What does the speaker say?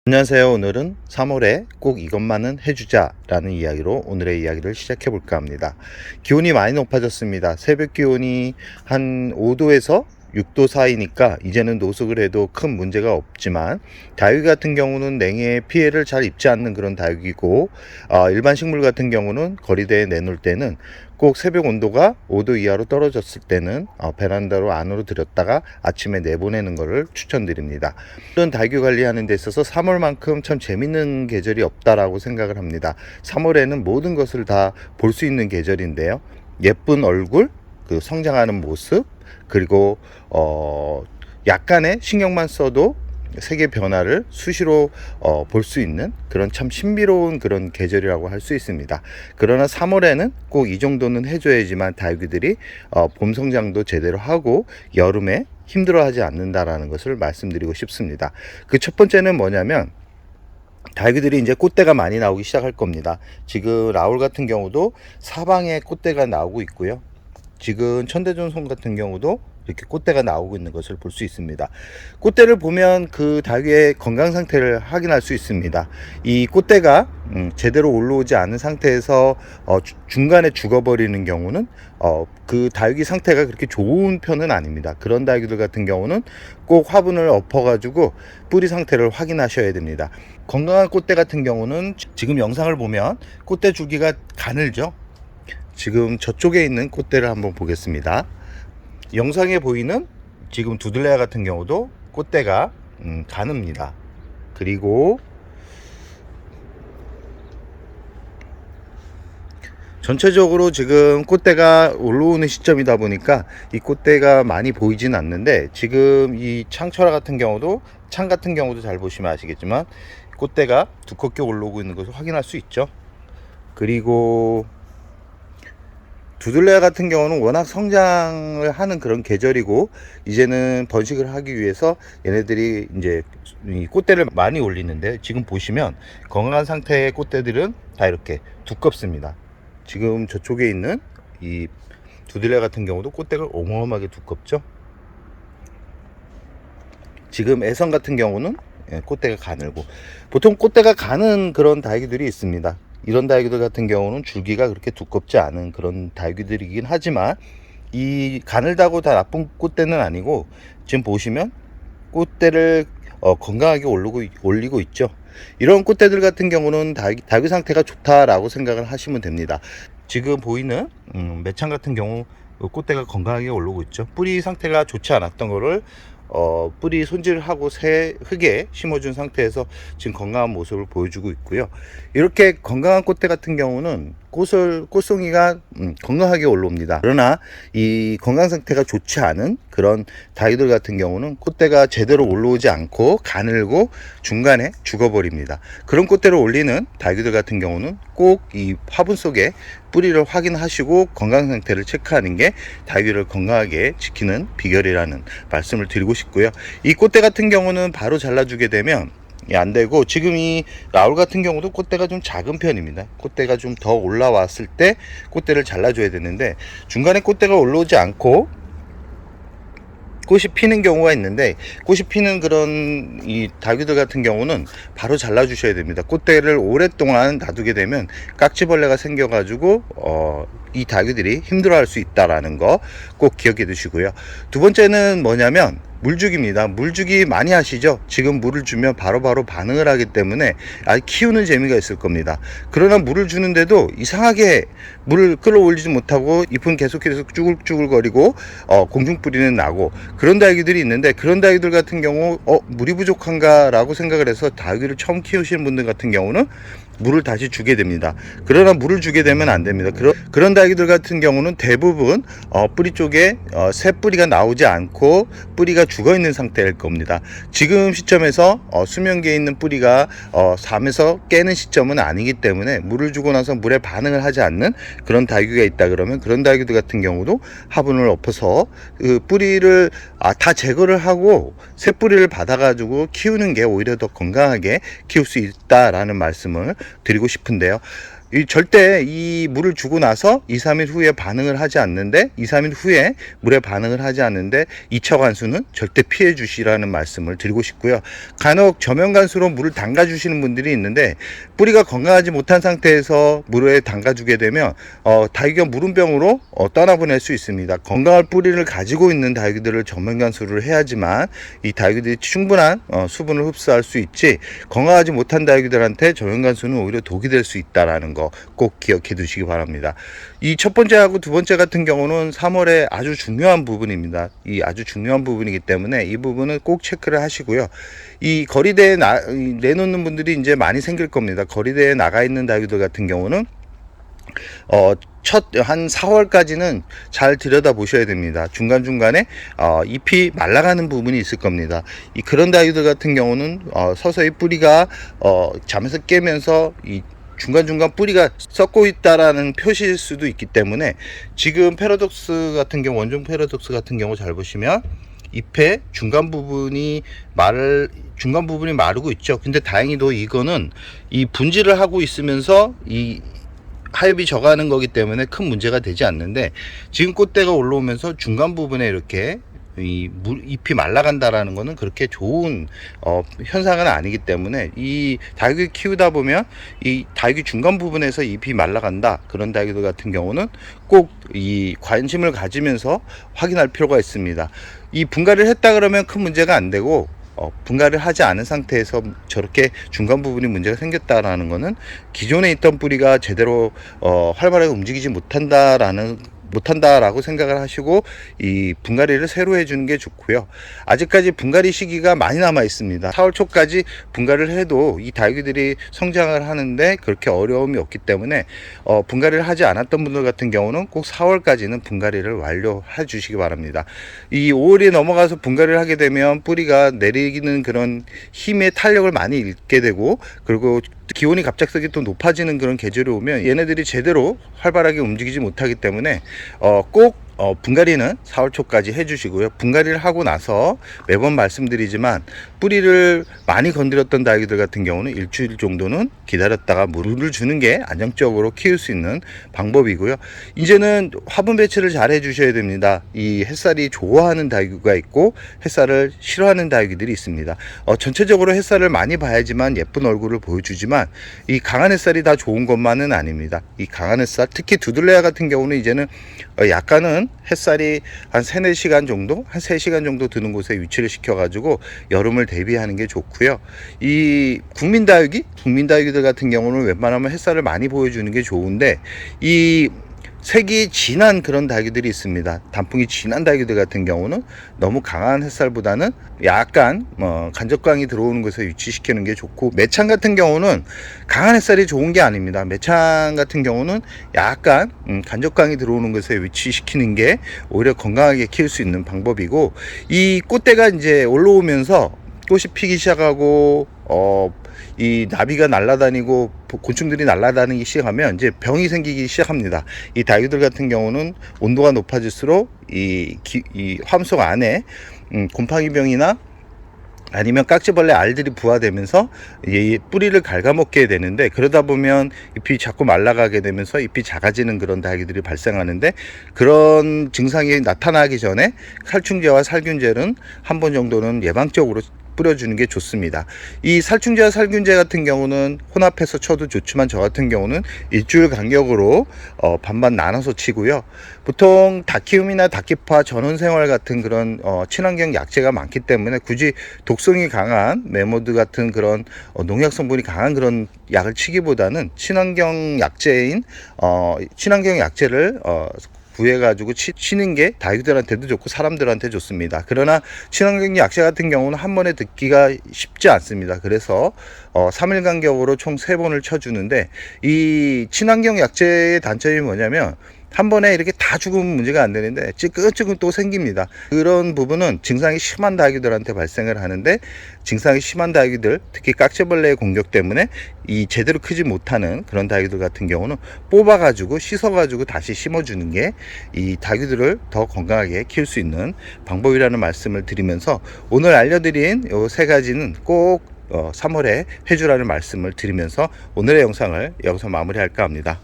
안녕하세요. 오늘은 3월에 꼭 이것만은 해주자 라는 이야기로 오늘의 이야기를 시작해 볼까 합니다. 기온이 많이 높아졌습니다. 새벽 기온이 한 5도에서 6도 사이니까 이제는 노숙을 해도 큰 문제가 없지만, 다육이 같은 경우는 냉해에 피해를 잘 입지 않는 그런 다육이고, 일반 식물 같은 경우는 거리대에 내놓을 때는 꼭 새벽 온도가 5도 이하로 떨어졌을 때는 베란다로 안으로 들였다가 아침에 내보내는 것을 추천드립니다. 이런 다육이 관리하는 데 있어서 3월만큼 참 재밌는 계절이 없다라고 생각을 합니다. 3월에는 모든 것을 다 볼 수 있는 계절인데요. 예쁜 얼굴, 그 성장하는 모습, 그리고 약간의 신경만 써도 색의 변화를 수시로 볼 수 있는 그런 참 신비로운 그런 계절이라고 할 수 있습니다. 그러나 3월에는 꼭 이 정도는 해줘야지만 다육이들이 봄 성장도 제대로 하고 여름에 힘들어하지 않는다라는 것을 말씀드리고 싶습니다. 그 첫 번째는 뭐냐면, 다육이들이 이제 꽃대가 많이 나오기 시작할 겁니다. 지금 라울 같은 경우도 사방에 꽃대가 나오고 있고요. 지금 천대존송 같은 경우도 이렇게 꽃대가 나오고 있는 것을 볼 수 있습니다. 꽃대를 보면 그 닭의 건강 상태를 확인할 수 있습니다. 이 꽃대가 제대로 올라오지 않은 상태에서 중간에 죽어버리는 경우는 그 다육이 상태가 그렇게 좋은 편은 아닙니다. 그런 다육이들 같은 경우는 꼭 화분을 엎어가지고 뿌리 상태를 확인하셔야 됩니다. 건강한 꽃대 같은 경우는 지금 영상을 보면 꽃대 줄기가 가늘죠. 지금 저쪽에 있는 꽃대를 한번 보겠습니다. 영상에 보이는 지금 두들레아 같은 경우도 꽃대가 가늡니다. 그리고 전체적으로 지금 꽃대가 올라오는 시점이다 보니까 이 꽃대가 많이 보이진 않는데, 지금 이 창철화 같은 경우도, 창 같은 경우도 잘 보시면 아시겠지만 꽃대가 두껍게 올라오고 있는 것을 확인할 수 있죠. 그리고 두들레아 같은 경우는 워낙 성장을 하는 그런 계절이고, 이제는 번식을 하기 위해서 얘네들이 이제 이 꽃대를 많이 올리는데, 지금 보시면 건강한 상태의 꽃대들은 다 이렇게 두껍습니다. 지금 저쪽에 있는 이 두들레아 같은 경우도 꽃대가 어마어마하게 두껍죠. 지금 애선 같은 경우는 꽃대가 가늘고, 보통 꽃대가 가는 그런 다육이들이 있습니다. 이런 다육이들 같은 경우는 줄기가 그렇게 두껍지 않은 그런 다육이들이긴 하지만, 이 가늘다고 다 나쁜 꽃대는 아니고, 지금 보시면 꽃대를 건강하게 올리고 있죠. 이런 꽃대들 같은 경우는 다육이 상태가 좋다라고 생각을 하시면 됩니다. 지금 보이는 매창 같은 경우 꽃대가 건강하게 올라오고 있죠. 뿌리 상태가 좋지 않았던 거를 뿌리 손질하고 새 흙에 심어준 상태에서 지금 건강한 모습을 보여주고 있고요. 이렇게 건강한 꽃대 같은 경우는 꽃송이가 건강하게 올라옵니다. 그러나 이 건강 상태가 좋지 않은 그런 다육이들 같은 경우는 꽃대가 제대로 올라오지 않고 가늘고 중간에 죽어버립니다. 그런 꽃대를 올리는 다육이들 같은 경우는 꼭 이 화분 속에 뿌리를 확인하시고 건강 상태를 체크하는 게 다육이를 건강하게 지키는 비결이라는 말씀을 드리고 싶고요. 이 꽃대 같은 경우는 바로 잘라주게 되면 안 되고, 지금 이 라울 같은 경우도 꽃대가 좀 작은 편입니다. 꽃대가 좀 더 올라왔을 때 꽃대를 잘라줘야 되는데, 중간에 꽃대가 올라오지 않고 꽃이 피는 경우가 있는데, 꽃이 피는 그런 이 다육이들 같은 경우는 바로 잘라 주셔야 됩니다. 꽃대를 오랫동안 놔두게 되면 깍지벌레가 생겨 가지고 이 다육이들이 힘들어할 수 있다라는 거 꼭 기억해 두시고요. 두 번째는 뭐냐면 물주기입니다. 물주기 많이 하시죠? 지금 물을 주면 바로바로 반응을 하기 때문에 키우는 재미가 있을 겁니다. 그러나 물을 주는데도 이상하게 물을 끌어올리지 못하고 잎은 계속해서 쭈글쭈글거리고 공중뿌리는 나고, 그런 다육이들이 있는데, 그런 다육이들 같은 경우 물이 부족한가 라고 생각을 해서 다육이를 처음 키우시는 분들 같은 경우는 물을 다시 주게 됩니다. 그러나 물을 주게 되면 안 됩니다. 그런 다육이들 같은 경우는 대부분 뿌리 쪽에 새 뿌리가 나오지 않고 뿌리가 죽어 있는 상태일 겁니다. 지금 시점에서 수면계에 있는 뿌리가 삶에서 깨는 시점은 아니기 때문에, 물을 주고 나서 물에 반응을 하지 않는 그런 다육이가 있다 그러면, 그런 다육이들 같은 경우도 화분을 엎어서 그 뿌리를 다 제거를 하고 새 뿌리를 받아 가지고 키우는 게 오히려 더 건강하게 키울 수 있다라는 말씀을 드리고 싶은데요. 절대 이 물을 주고 나서 2, 3일 후에 반응을 하지 않는데 2, 3일 후에 물에 반응을 하지 않는데 2차 관수는 절대 피해 주시라는 말씀을 드리고 싶고요. 간혹 저면 관수로 물을 담가 주시는 분들이 있는데 뿌리가 건강하지 못한 상태에서 물에 담가 주게 되면 다육이가 물음병으로 떠나보낼 수 있습니다. 건강한 뿌리를 가지고 있는 다육이들을 저면 관수를 해야지만 이 다육이들이 충분한 수분을 흡수할 수 있지, 건강하지 못한 다육이들한테 저면 관수는 오히려 독이 될 수 있다라는 거 꼭 기억해 두시기 바랍니다. 이 첫 번째하고 두 번째 같은 경우는 3월에 아주 중요한 부분입니다. 이 아주 중요한 부분이기 때문에 이 부분은 꼭 체크를 하시고요. 이 거리대에 내놓는 분들이 이제 많이 생길 겁니다. 거리대에 나가 있는 다육이들 같은 경우는 한 4월까지는 잘 들여다 보셔야 됩니다. 중간중간에 잎이 말라가는 부분이 있을 겁니다. 그런 다육이들 같은 경우는 서서히 뿌리가 잠에서 깨면서 이 중간중간 뿌리가 썩고 있다라는 표시일 수도 있기 때문에, 지금 패러독스 같은 경우, 원종 패러독스 같은 경우 잘 보시면 잎의 중간 부분이 마르고 있죠. 근데 다행히도 이거는 이 분질을 하고 있으면서 이 하엽이 져가는 거기 때문에 큰 문제가 되지 않는데, 지금 꽃대가 올라오면서 중간 부분에 이렇게 잎이 말라간다라는 거는 그렇게 좋은 현상은 아니기 때문에, 이 다육이 키우다 보면 이 다육이 중간 부분에서 잎이 말라간다, 그런 다육이들 같은 경우는 꼭 이 관심을 가지면서 확인할 필요가 있습니다. 이 분갈이를 했다 그러면 큰 문제가 안 되고, 분갈이를 하지 않은 상태에서 저렇게 중간 부분이 문제가 생겼다라는 거는 기존에 있던 뿌리가 제대로 활발하게 움직이지 못한다라고 생각을 하시고 이 분갈이를 새로 해주는 게 좋고요. 아직까지 분갈이 시기가 많이 남아 있습니다. 4월 초까지 분갈이를 해도 이 다육이들이 성장을 하는데 그렇게 어려움이 없기 때문에 분갈이를 하지 않았던 분들 같은 경우는 꼭 4월까지는 분갈이를 완료해 주시기 바랍니다. 이 5월이 넘어가서 분갈이를 하게 되면 뿌리가 내리는 그런 힘의 탄력을 많이 잃게 되고, 그리고 기온이 갑작스럽게 또 높아지는 그런 계절이 오면 얘네들이 제대로 활발하게 움직이지 못하기 때문에 꼭 분갈이는 4월 초까지 해주시고요. 분갈이를 하고 나서 매번 말씀드리지만 뿌리를 많이 건드렸던 다육이들 같은 경우는 일주일 정도는 기다렸다가 물을 주는 게 안정적으로 키울 수 있는 방법이고요. 이제는 화분 배치를 잘 해주셔야 됩니다. 이 햇살이 좋아하는 다육이가 있고 햇살을 싫어하는 다육이들이 있습니다. 전체적으로 햇살을 많이 봐야지만 예쁜 얼굴을 보여주지만 이 강한 햇살이 다 좋은 것만은 아닙니다. 이 강한 햇살, 특히 두들레아 같은 경우는 이제는 약간은 햇살이 한 3, 4시간 정도, 한 3시간 정도 드는 곳에 위치를 시켜가지고 여름을 대비하는 게 좋고요. 이 국민다육이들 같은 경우는 웬만하면 햇살을 많이 보여주는 게 좋은데, 이 색이 진한 그런 다육이들이 있습니다. 단풍이 진한 다육이들 같은 경우는 너무 강한 햇살보다는 약간 간접광이 들어오는 곳에 위치시키는 게 좋고, 매창 같은 경우는 강한 햇살이 좋은 게 아닙니다. 매창 같은 경우는 약간 간접광이 들어오는 곳에 위치시키는 게 오히려 건강하게 키울 수 있는 방법이고, 이 꽃대가 이제 올라오면서 꽃이 피기 시작하고 이 나비가 날아다니고 곤충들이 날아다니기 시작하면 이제 병이 생기기 시작합니다. 이 다육이들 같은 경우는 온도가 높아질수록 이 화암속 안에 곰팡이병이나 아니면 깍지벌레 알들이 부화되면서 이 뿌리를 갉아먹게 되는데, 그러다 보면 잎이 자꾸 말라가게 되면서 잎이 작아지는 그런 다육이들이 발생하는데, 그런 증상이 나타나기 전에 살충제와 살균제는 한 번 정도는 예방적으로 뿌려주는 게 좋습니다. 이 살충제와 살균제 같은 경우는 혼합해서 쳐도 좋지만 저 같은 경우는 일주일 간격으로 반반 나눠서 치고요. 보통 닭키움이나 닭기파 전원생활 같은 그런 친환경 약재가 많기 때문에 굳이 독성이 강한 메모드 같은 그런 농약 성분이 강한 그런 약을 치기보다는 친환경 약재를 구해가지고 치는 게 다육이들한테도 좋고 사람들한테 좋습니다. 그러나 친환경 약재 같은 경우는 한 번에 듣기가 쉽지 않습니다. 그래서 3일 간격으로 총 3번을 쳐주는데, 이 친환경 약재의 단점이 뭐냐면 한 번에 이렇게 다 죽으면 문제가 안 되는데 찌끈찌끈 또 생깁니다. 그런 부분은 증상이 심한 다육이들한테 발생을 하는데, 증상이 심한 다육이들, 특히 깍지벌레의 공격 때문에 이 제대로 크지 못하는 그런 다육이들 같은 경우는 뽑아가지고 씻어가지고 다시 심어주는 게 이 다육이들을 더 건강하게 키울 수 있는 방법이라는 말씀을 드리면서, 오늘 알려드린 요 3가지는 꼭 3월에 해주라는 말씀을 드리면서 오늘의 영상을 여기서 마무리할까 합니다.